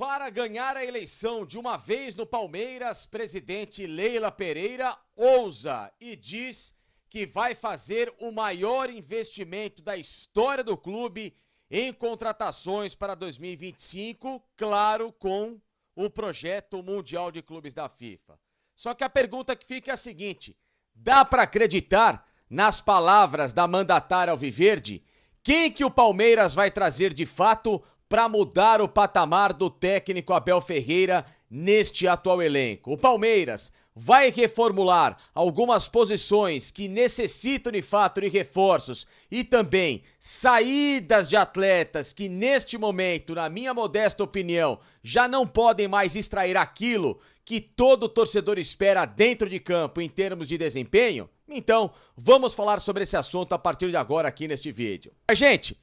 Para ganhar a eleição de uma vez no Palmeiras, presidente Leila Pereira ousa e diz que vai fazer o maior investimento da história do clube em contratações para 2025, claro, com o projeto Mundial de Clubes da FIFA. Só que a pergunta que fica é a seguinte: dá para acreditar nas palavras da mandatária alviverde? Quem que o Palmeiras vai trazer de fato para mudar o patamar do técnico Abel Ferreira neste atual elenco? O Palmeiras vai reformular algumas posições que necessitam de fato de reforços e também saídas de atletas que neste momento, na minha modesta opinião, já não podem mais extrair aquilo que todo torcedor espera dentro de campo em termos de desempenho? Então, vamos falar sobre esse assunto a partir de agora aqui neste vídeo. Gente,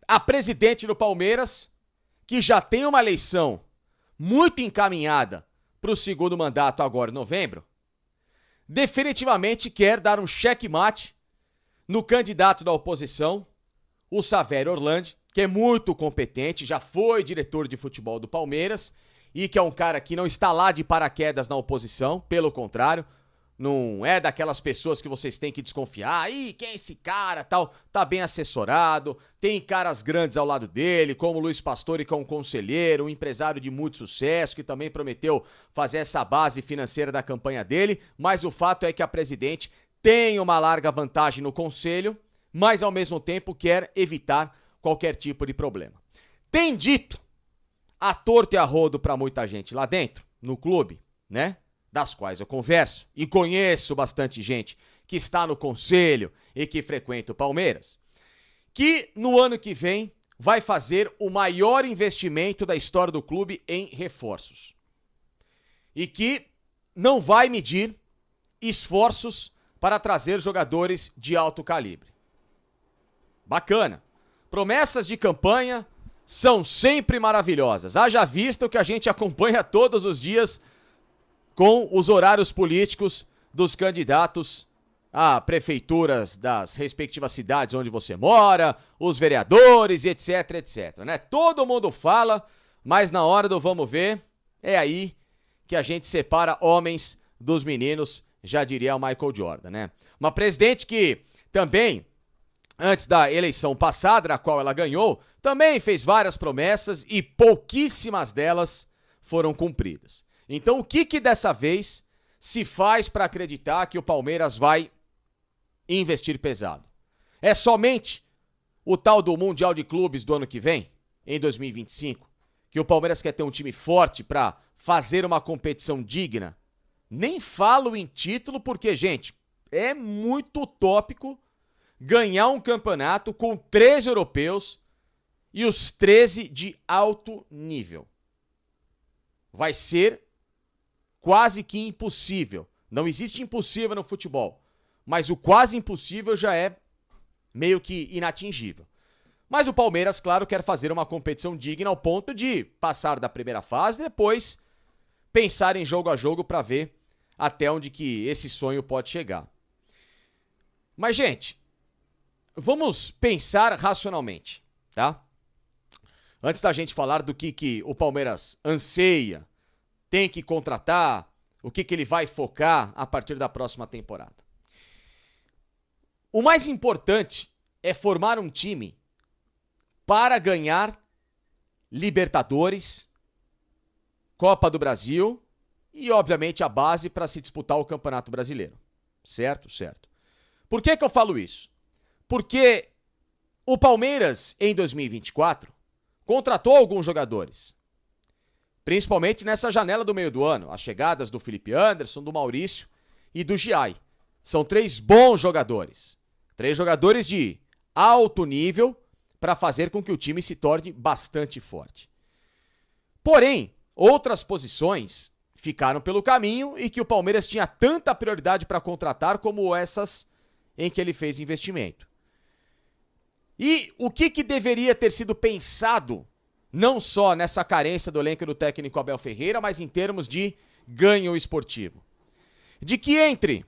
a presidente do Palmeiras, que já tem uma eleição muito encaminhada para o segundo mandato agora em novembro, definitivamente quer dar um checkmate no candidato da oposição, o Savério Orlandi, que é muito competente, já foi diretor de futebol do Palmeiras e que é um cara que não está lá de paraquedas na oposição, pelo contrário, não é daquelas pessoas que vocês têm que desconfiar. Ih, quem é esse cara, tal? Tá bem assessorado, tem caras grandes ao lado dele, como o Luiz Pastore, que é um conselheiro, um empresário de muito sucesso, que também prometeu fazer essa base financeira da campanha dele, mas o fato é que a presidente tem uma larga vantagem no conselho, mas ao mesmo tempo quer evitar qualquer tipo de problema. Tem dito a torto e a rodo pra muita gente lá dentro, no clube, né? Das quais eu converso e conheço bastante gente que está no conselho e que frequenta o Palmeiras, que no ano que vem vai fazer o maior investimento da história do clube em reforços e que não vai medir esforços para trazer jogadores de alto calibre. Bacana. Promessas de campanha são sempre maravilhosas. Haja vista o que a gente acompanha todos os dias com os horários políticos dos candidatos a prefeituras das respectivas cidades onde você mora, os vereadores, etc, etc, né? Todo mundo fala, mas na hora do vamos ver, é aí que a gente separa homens dos meninos, já diria o Michael Jordan, né? Uma presidente que também, antes da eleição passada, na qual ela ganhou, também fez várias promessas e pouquíssimas delas foram cumpridas. Então, o que dessa vez se faz para acreditar que o Palmeiras vai investir pesado? É somente o tal do Mundial de Clubes do ano que vem, em 2025, que o Palmeiras quer ter um time forte para fazer uma competição digna? Nem falo em título porque, gente, é muito utópico ganhar um campeonato com 13 europeus e os 13 de alto nível. Vai ser quase que impossível. Não existe impossível no futebol, mas o quase impossível já é meio que inatingível. Mas o Palmeiras, claro, quer fazer uma competição digna ao ponto de passar da primeira fase e depois pensar em jogo a jogo para ver até onde que esse sonho pode chegar. Mas, gente, vamos pensar racionalmente, tá? Antes da gente falar do que o Palmeiras anseia, tem que contratar, o que ele vai focar a partir da próxima temporada. O mais importante é formar um time para ganhar Libertadores, Copa do Brasil e, obviamente, a base para se disputar o Campeonato Brasileiro. Certo? Certo. Por que eu falo isso? Porque o Palmeiras, em 2024, contratou alguns jogadores. Principalmente nessa janela do meio do ano. As chegadas do Felipe Anderson, do Maurício e do Giai. São 3 bons jogadores. 3 jogadores de alto nível para fazer com que o time se torne bastante forte. Porém, outras posições ficaram pelo caminho e que o Palmeiras tinha tanta prioridade para contratar como essas em que ele fez investimento. E o que deveria ter sido pensado não só nessa carência do elenco do técnico Abel Ferreira, mas em termos de ganho esportivo? De que entre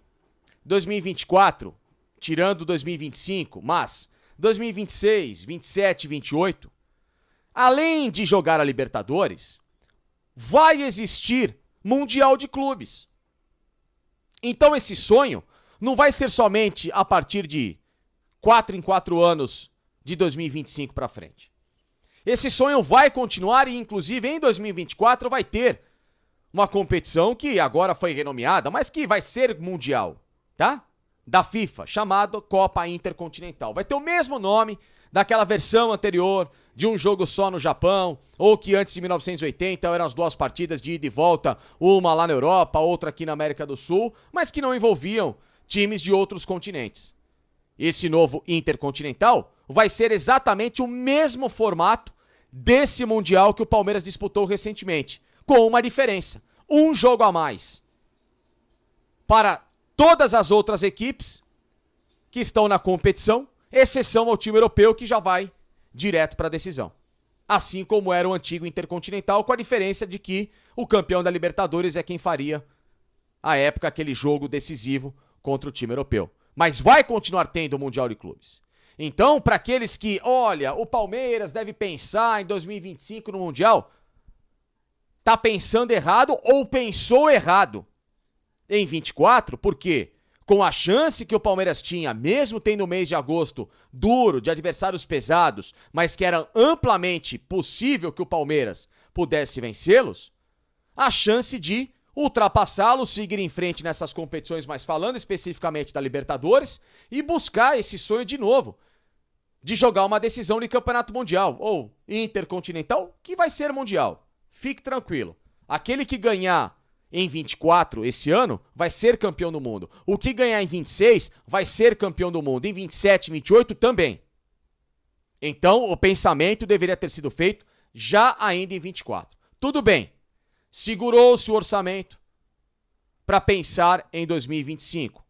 2024, tirando 2025, mas 2026, 27 e 28, além de jogar a Libertadores, vai existir Mundial de Clubes. Então esse sonho não vai ser somente a partir de 4 em 4 anos de 2025 para frente. Esse sonho vai continuar e, inclusive, em 2024 vai ter uma competição que agora foi renomeada, mas que vai ser mundial, tá? Da FIFA, chamada Copa Intercontinental. Vai ter o mesmo nome daquela versão anterior de um jogo só no Japão, ou que antes de 1980 eram as 2 partidas de ida e volta, uma lá na Europa, outra aqui na América do Sul, mas que não envolviam times de outros continentes. Esse novo Intercontinental vai ser exatamente o mesmo formato desse Mundial que o Palmeiras disputou recentemente, com uma diferença, um jogo a mais para todas as outras equipes que estão na competição, exceção ao time europeu que já vai direto para a decisão. Assim como era o antigo Intercontinental, com a diferença de que o campeão da Libertadores é quem faria, à época, aquele jogo decisivo contra o time europeu. Mas vai continuar tendo o Mundial de Clubes. Então, para aqueles que, olha, o Palmeiras deve pensar em 2025 no Mundial, tá pensando errado ou pensou errado em 24, porque com a chance que o Palmeiras tinha, mesmo tendo o mês de agosto duro, de adversários pesados, mas que era amplamente possível que o Palmeiras pudesse vencê-los, a chance de ultrapassá-los, seguir em frente nessas competições, mas falando especificamente da Libertadores, e buscar esse sonho de novo, de jogar uma decisão de campeonato mundial, ou intercontinental, que vai ser mundial. Fique tranquilo. Aquele que ganhar em 24 esse ano vai ser campeão do mundo. O que ganhar em 26 vai ser campeão do mundo. Em 27 e 28 também. Então, o pensamento deveria ter sido feito já ainda em 24. Tudo bem. Segurou-se o orçamento para pensar em 2025.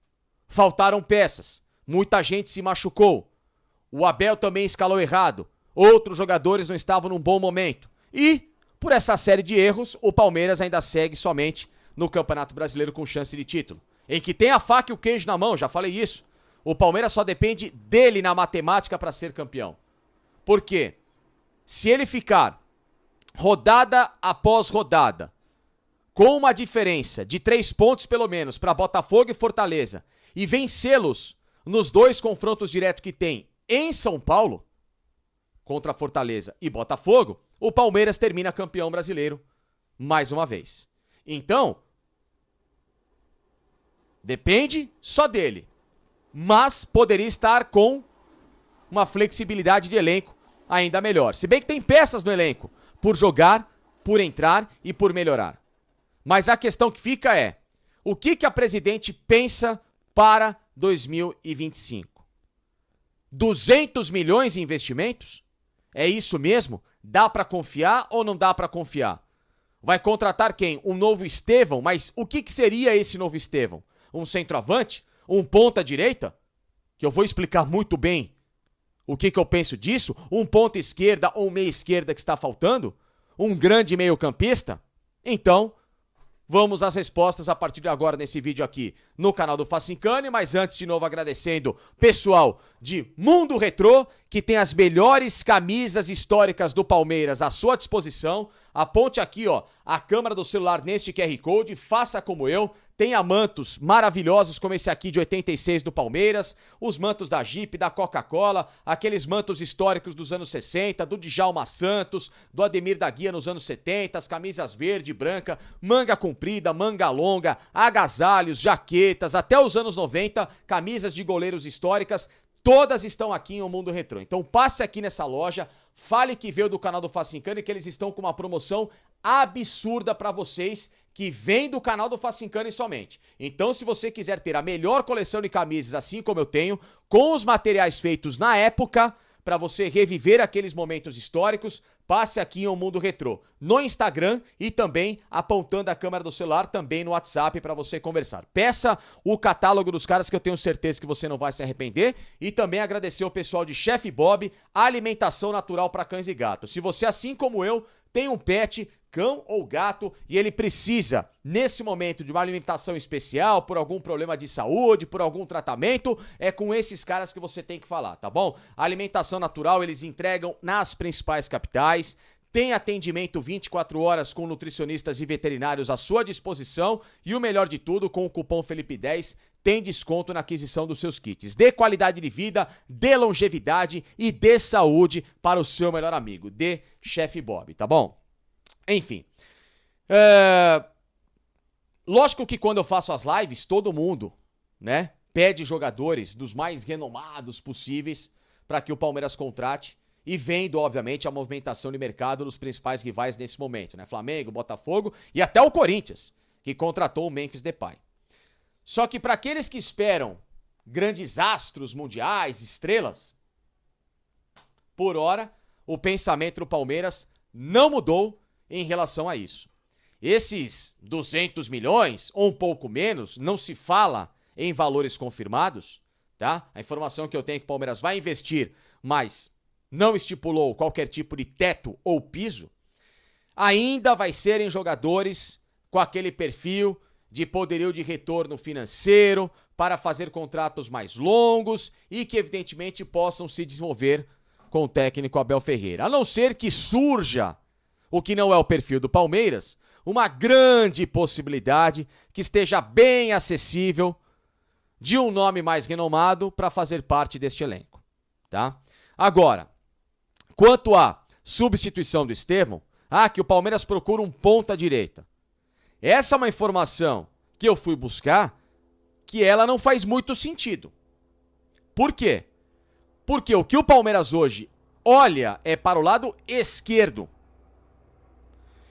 Faltaram peças. Muita gente se machucou. O Abel também escalou errado. Outros jogadores não estavam num bom momento. E, por essa série de erros, o Palmeiras ainda segue somente no Campeonato Brasileiro com chance de título. Em que tem a faca e o queijo na mão, já falei isso. O Palmeiras só depende dele na matemática para ser campeão. Por quê? Se ele ficar rodada após rodada, com uma diferença de 3 pontos pelo menos para Botafogo e Fortaleza, e vencê-los nos 2 confrontos diretos que tem em São Paulo, contra Fortaleza e Botafogo, o Palmeiras termina campeão brasileiro mais uma vez. Então, depende só dele, mas poderia estar com uma flexibilidade de elenco ainda melhor. Se bem que tem peças no elenco, por jogar, por entrar e por melhorar. Mas a questão que fica é, o que a presidente pensa para 2025? 200 milhões em investimentos? É isso mesmo? Dá para confiar ou não dá para confiar? Vai contratar quem? Um novo Estevão? Mas o que seria esse novo Estevão? Um centroavante? Um ponta direita? Que eu vou explicar muito bem o que eu penso disso. Um ponta esquerda ou meia esquerda que está faltando? Um grande meio campista? Então, vamos às respostas a partir de agora nesse vídeo aqui no canal do Facincani, mas antes de novo agradecendo pessoal de Mundo Retrô, que tem as melhores camisas históricas do Palmeiras à sua disposição. Aponte aqui, ó, a câmera do celular neste QR Code, faça como eu. Tenha mantos maravilhosos como esse aqui de 86 do Palmeiras, os mantos da Jeep, da Coca-Cola, aqueles mantos históricos dos anos 60, do Djalma Santos, do Ademir da Guia nos anos 70, as camisas verde e branca, manga comprida, manga longa, agasalhos, jaquetas, até os anos 90, camisas de goleiros históricas, todas estão aqui em O Mundo Retrô. Então passe aqui nessa loja, fale que veio do canal do Facincani, que eles estão com uma promoção absurda para vocês, que vem do canal do Facincani somente. Então, se você quiser ter a melhor coleção de camisas, assim como eu tenho, com os materiais feitos na época, para você reviver aqueles momentos históricos, passe aqui em O Mundo Retrô, no Instagram e também apontando a câmera do celular, também no WhatsApp para você conversar. Peça o catálogo dos caras que eu tenho certeza que você não vai se arrepender e também agradecer o pessoal de Chef Bob, alimentação natural para cães e gatos. Se você, assim como eu, tem um pet, cão ou gato, e ele precisa, nesse momento, de uma alimentação especial, por algum problema de saúde, por algum tratamento, é com esses caras que você tem que falar, tá bom? A alimentação natural eles entregam nas principais capitais, tem atendimento 24 horas com nutricionistas e veterinários à sua disposição, e o melhor de tudo, com o cupom Felipe10, tem desconto na aquisição dos seus kits. Dê qualidade de vida, dê longevidade e dê saúde para o seu melhor amigo. Dê Chef Bob, tá bom? Enfim. Lógico que quando eu faço as lives, todo mundo, né, pede jogadores dos mais renomados possíveis para que o Palmeiras contrate. E vendo, obviamente, a movimentação de mercado dos principais rivais nesse momento, né? Flamengo, Botafogo e até o Corinthians, que contratou o Memphis Depay. Só que para aqueles que esperam grandes astros mundiais, estrelas, por hora, o pensamento do Palmeiras não mudou em relação a isso. Esses 200 milhões, ou um pouco menos, não se fala em valores confirmados, tá? A informação que eu tenho é que o Palmeiras vai investir, mas não estipulou qualquer tipo de teto ou piso, ainda vai ser em jogadores com aquele perfil de poderio de retorno financeiro para fazer contratos mais longos e que evidentemente possam se desenvolver com o técnico Abel Ferreira. A não ser que surja, o que não é o perfil do Palmeiras, uma grande possibilidade que esteja bem acessível de um nome mais renomado para fazer parte deste elenco, tá? Agora, quanto à substituição do Estevão, que o Palmeiras procura um ponta-direita. Essa é uma informação que eu fui buscar que ela não faz muito sentido. Por quê? Porque o que o Palmeiras hoje olha é para o lado esquerdo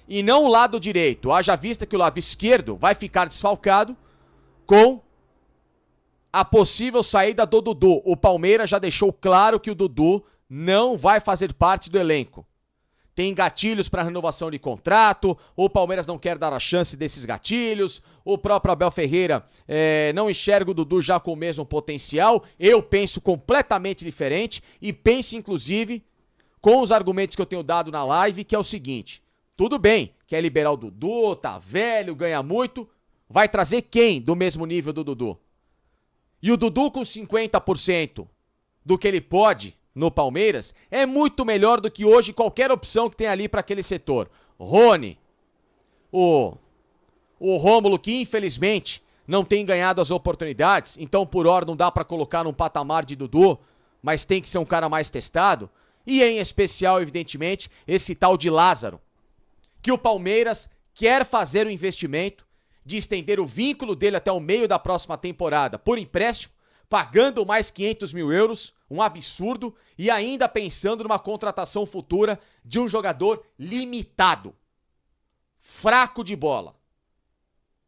e não o lado direito. Haja vista que o lado esquerdo vai ficar desfalcado com a possível saída do Dudu. O Palmeiras já deixou claro que o Dudu não vai fazer parte do elenco. Tem gatilhos para renovação de contrato, o Palmeiras não quer dar a chance desses gatilhos, o próprio Abel Ferreira não enxerga o Dudu já com o mesmo potencial. Eu penso completamente diferente e penso inclusive com os argumentos que eu tenho dado na live, que é o seguinte: tudo bem, quer liberar o Dudu, tá velho, ganha muito, vai trazer quem do mesmo nível do Dudu? E o Dudu com 50% do que ele pode no Palmeiras é muito melhor do que hoje qualquer opção que tem ali para aquele setor. Rony, o Rômulo, que infelizmente não tem ganhado as oportunidades, então por hora não dá para colocar num patamar de Dudu, mas tem que ser um cara mais testado. E em especial, evidentemente, esse tal de Lázaro, que o Palmeiras quer fazer o investimento de estender o vínculo dele até o meio da próxima temporada por empréstimo, pagando mais 500 mil euros, um absurdo, e ainda pensando numa contratação futura de um jogador limitado, fraco de bola,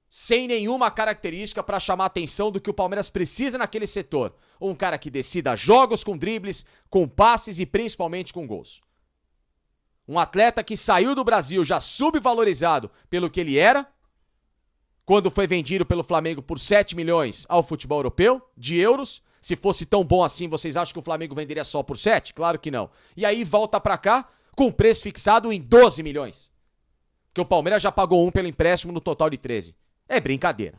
sem nenhuma característica para chamar a atenção do que o Palmeiras precisa naquele setor. Um cara que decida jogos com dribles, com passes e principalmente com gols. Um atleta que saiu do Brasil já subvalorizado pelo que ele era, quando foi vendido pelo Flamengo por 7 milhões ao futebol europeu, de euros. Se fosse tão bom assim, vocês acham que o Flamengo venderia só por 7? Claro que não. E aí volta pra cá com preço fixado em 12 milhões. Porque o Palmeiras já pagou um pelo empréstimo no total de 13. É brincadeira,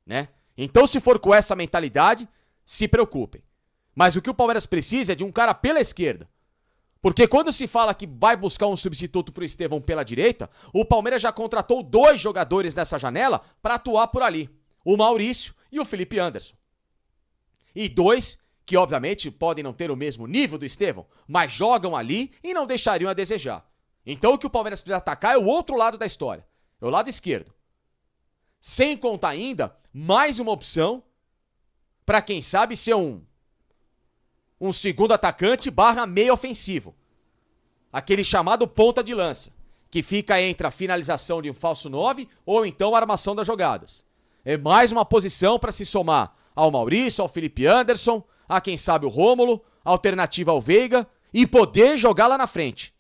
né? Então, se for com essa mentalidade, se preocupem. Mas o que o Palmeiras precisa é de um cara pela esquerda. Porque quando se fala que vai buscar um substituto pro Estevão pela direita, o Palmeiras já contratou 2 jogadores nessa janela para atuar por ali. O Maurício e o Felipe Anderson. E 2 que, obviamente, podem não ter o mesmo nível do Estevão, mas jogam ali e não deixariam a desejar. Então o que o Palmeiras precisa atacar é o outro lado da história. É o lado esquerdo. Sem contar ainda mais uma opção para quem sabe ser um segundo atacante / meio ofensivo. Aquele chamado ponta de lança, que fica entre a finalização de um falso 9 ou então a armação das jogadas. É mais uma posição para se somar ao Maurício, ao Felipe Anderson, a quem sabe o Rômulo, alternativa ao Veiga e poder jogar lá na frente.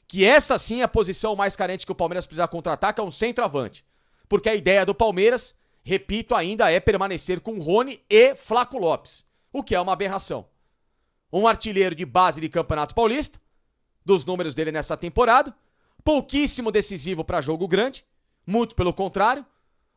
Que essa sim é a posição mais carente que o Palmeiras precisa contratar, que é um centroavante. Porque a ideia do Palmeiras, repito, ainda é permanecer com Rony e Flaco Lopes, o que é uma aberração. Um artilheiro de base de Campeonato Paulista, dos números dele nessa temporada, pouquíssimo decisivo para jogo grande, muito pelo contrário,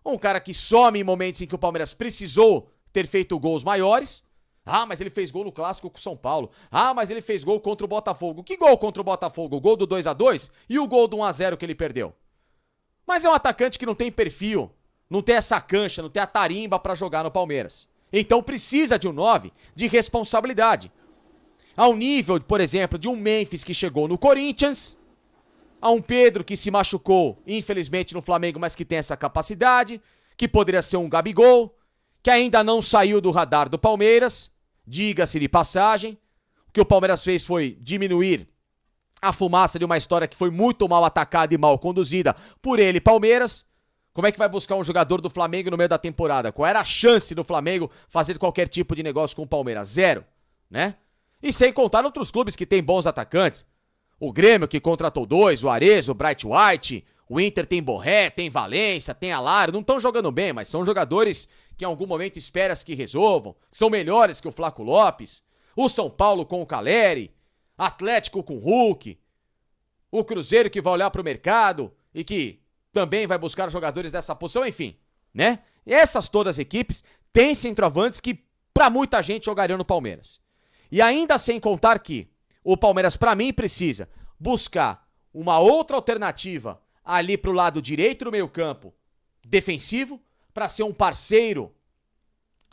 um cara que some em momentos em que o Palmeiras precisou ter feito gols maiores. Ah, mas ele fez gol no clássico com o São Paulo. Ah, mas ele fez gol contra o Botafogo. Que gol contra o Botafogo? O gol do 2-2 e o gol do 1-0 que ele perdeu. Mas é um atacante que não tem perfil, não tem essa cancha, não tem a tarimba pra jogar no Palmeiras. Então precisa de um 9 de responsabilidade. Ao nível, por exemplo, de um Memphis que chegou no Corinthians, a um Pedro que se machucou, infelizmente, no Flamengo, mas que tem essa capacidade, que poderia ser um Gabigol, que ainda não saiu do radar do Palmeiras, diga-se de passagem. O que o Palmeiras fez foi diminuir a fumaça de uma história que foi muito mal atacada e mal conduzida por ele, Palmeiras. Como é que vai buscar um jogador do Flamengo no meio da temporada? Qual era a chance do Flamengo fazer qualquer tipo de negócio com o Palmeiras? Zero, né? E sem contar outros clubes que têm bons atacantes. O Grêmio que contratou 2, o Arezzo, o Bright White, o Inter tem Borré, tem Valência, tem Alário, não estão jogando bem, mas são jogadores que em algum momento esperas que resolvam, são melhores que o Flaco Lopes, o São Paulo com o Caleri, Atlético com o Hulk, o Cruzeiro que vai olhar para o mercado e que também vai buscar jogadores dessa posição, enfim, né? Essas todas as equipes têm centroavantes que para muita gente jogariam no Palmeiras. E ainda sem contar que o Palmeiras, para mim, precisa buscar uma outra alternativa ali pro lado direito do meio-campo defensivo, para ser um parceiro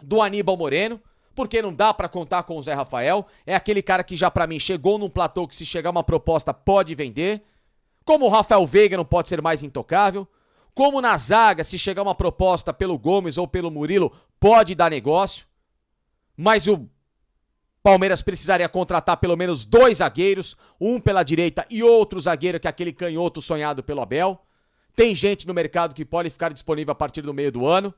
do Aníbal Moreno, porque não dá para contar com o Zé Rafael. É aquele cara que já, para mim, chegou num platô que se chegar uma proposta pode vender. Como o Rafael Veiga não pode ser mais intocável. Como na zaga, se chegar uma proposta pelo Gomes ou pelo Murilo, pode dar negócio. Mas o Palmeiras precisaria contratar pelo menos 2 zagueiros, um pela direita e outro zagueiro, que é aquele canhoto sonhado pelo Abel. Tem gente no mercado que pode ficar disponível a partir do meio do ano.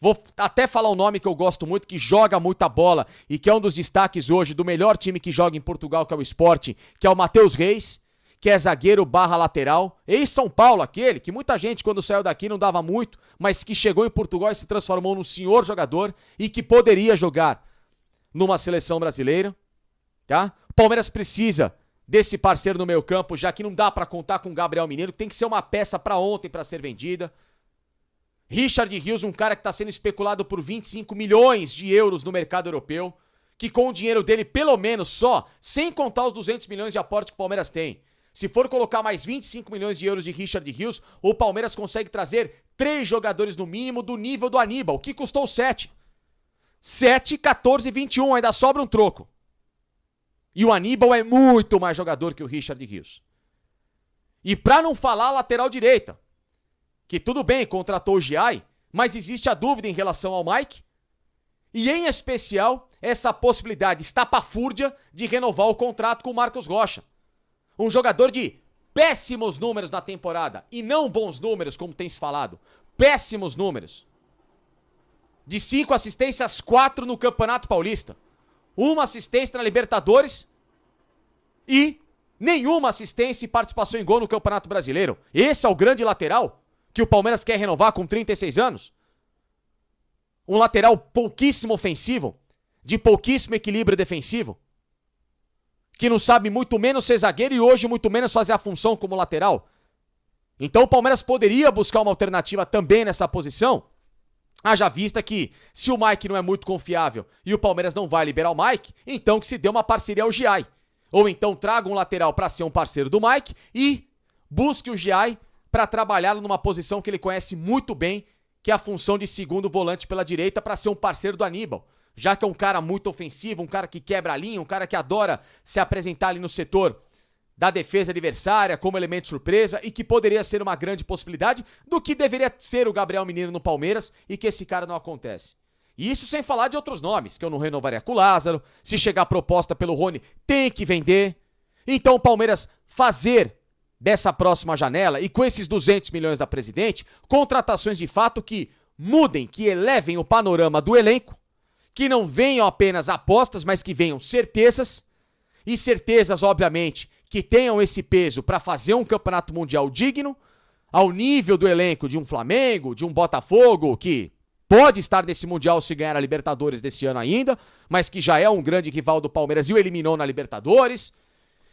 Vou até falar um nome que eu gosto muito, que joga muita bola e que é um dos destaques hoje do melhor time que joga em Portugal, que é o Sport, que é o Matheus Reis, que é zagueiro barra lateral. Ex-São Paulo, aquele que muita gente quando saiu daqui não dava muito, mas que chegou em Portugal e se transformou num senhor jogador e que poderia jogar numa seleção brasileira, tá? O Palmeiras precisa desse parceiro no meio campo, já que não dá pra contar com o Gabriel Menino, que tem que ser uma peça pra ontem pra ser vendida. Richard Rios, um cara que tá sendo especulado por 25 milhões de euros no mercado europeu, que com o dinheiro dele, pelo menos só, sem contar os 200 milhões de aporte que o Palmeiras tem, se for colocar mais 25 milhões de euros de Richard Rios, o Palmeiras consegue trazer 3 jogadores no mínimo do nível do Aníbal, que custou 7. 7, 14 e 21, ainda sobra um troco. E o Aníbal é muito mais jogador que o Richard Rios. E pra não falar a lateral direita, que tudo bem, contratou o Giai, mas existe a dúvida em relação ao Mike. E em especial, essa possibilidade estapafúrdia de renovar o contrato com o Marcos Rocha. Um jogador de péssimos números na temporada, e não bons números, como tem se falado. Péssimos números. De 5 assistências, 4 no Campeonato Paulista. 1 assistência na Libertadores e nenhuma assistência e participação em gol no Campeonato Brasileiro. Esse é o grande lateral que o Palmeiras quer renovar com 36 anos. Um lateral pouquíssimo ofensivo, de pouquíssimo equilíbrio defensivo, que não sabe muito menos ser zagueiro e hoje muito menos fazer a função como lateral. Então o Palmeiras poderia buscar uma alternativa também nessa posição. Haja vista que, se o Mike não é muito confiável e o Palmeiras não vai liberar o Mike, então que se dê uma parceria ao Giai. Ou então traga um lateral para ser um parceiro do Mike e busque o Giai para trabalhá-lo numa posição que ele conhece muito bem, que é a função de segundo volante pela direita, para ser um parceiro do Aníbal. Já que é um cara muito ofensivo, um cara que quebra a linha, um cara que adora se apresentar ali no setor da defesa adversária como elemento surpresa e que poderia ser uma grande possibilidade do que deveria ser o Gabriel Menino no Palmeiras e que esse cara não acontece. E isso sem falar de outros nomes, que eu não renovaria com o Lázaro, se chegar proposta pelo Rony, tem que vender. Então o Palmeiras fazer dessa próxima janela e com esses 200 milhões da Presidente, contratações de fato que mudem, que elevem o panorama do elenco, que não venham apenas apostas, mas que venham certezas, e certezas, obviamente, que tenham esse peso para fazer um campeonato mundial digno, ao nível do elenco de um Flamengo, de um Botafogo, que pode estar nesse mundial se ganhar a Libertadores desse ano ainda, mas que já é um grande rival do Palmeiras e o eliminou na Libertadores,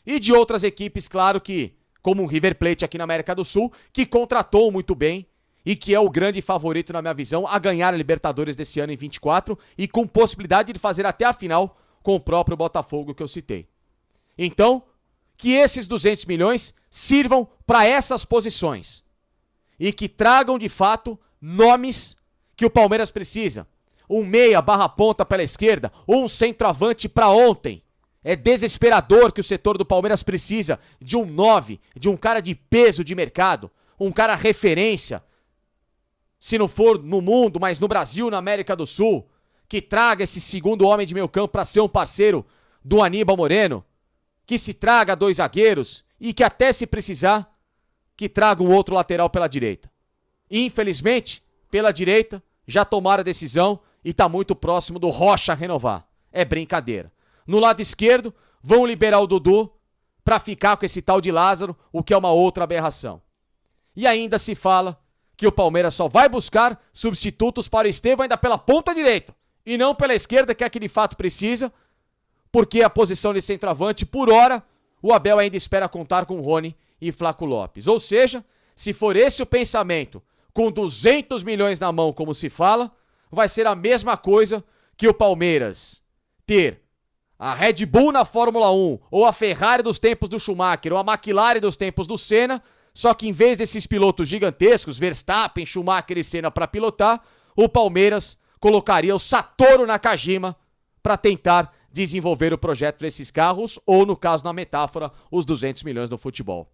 e de outras equipes, claro que como um River Plate aqui na América do Sul, que contratou muito bem e que é o grande favorito, na minha visão, a ganhar a Libertadores desse ano em 24 e com possibilidade de fazer até a final com o próprio Botafogo que eu citei. Então, que esses 200 milhões sirvam para essas posições e que tragam, de fato, nomes que o Palmeiras precisa. Um meia barra ponta pela esquerda ou um centroavante para ontem. É desesperador que o setor do Palmeiras precisa de um 9, de um cara de peso de mercado, um cara referência, se não for no mundo, mas no Brasil, na América do Sul, que traga esse segundo homem de meio campo para ser um parceiro do Aníbal Moreno, que se traga 2 zagueiros e que até se precisar, que traga um outro lateral pela direita. Infelizmente, pela direita, já tomaram a decisão e está muito próximo do Rocha renovar. É brincadeira. No lado esquerdo, vão liberar o Dudu para ficar com esse tal de Lázaro, o que é uma outra aberração. E ainda se fala que o Palmeiras só vai buscar substitutos para o Estevão ainda pela ponta direita e não pela esquerda, que é que de fato precisa, porque a posição de centroavante, por hora, o Abel ainda espera contar com Rony e Flaco Lopes. Ou seja, se for esse o pensamento, com 200 milhões na mão, como se fala, vai ser a mesma coisa que o Palmeiras ter a Red Bull na Fórmula 1, ou a Ferrari dos tempos do Schumacher, ou a McLaren dos tempos do Senna, só que em vez desses pilotos gigantescos, Verstappen, Schumacher e Senna para pilotar, o Palmeiras colocaria o Satoru Nakajima para tentar desenvolver o projeto desses carros, ou no caso, na metáfora, os 200 milhões do futebol.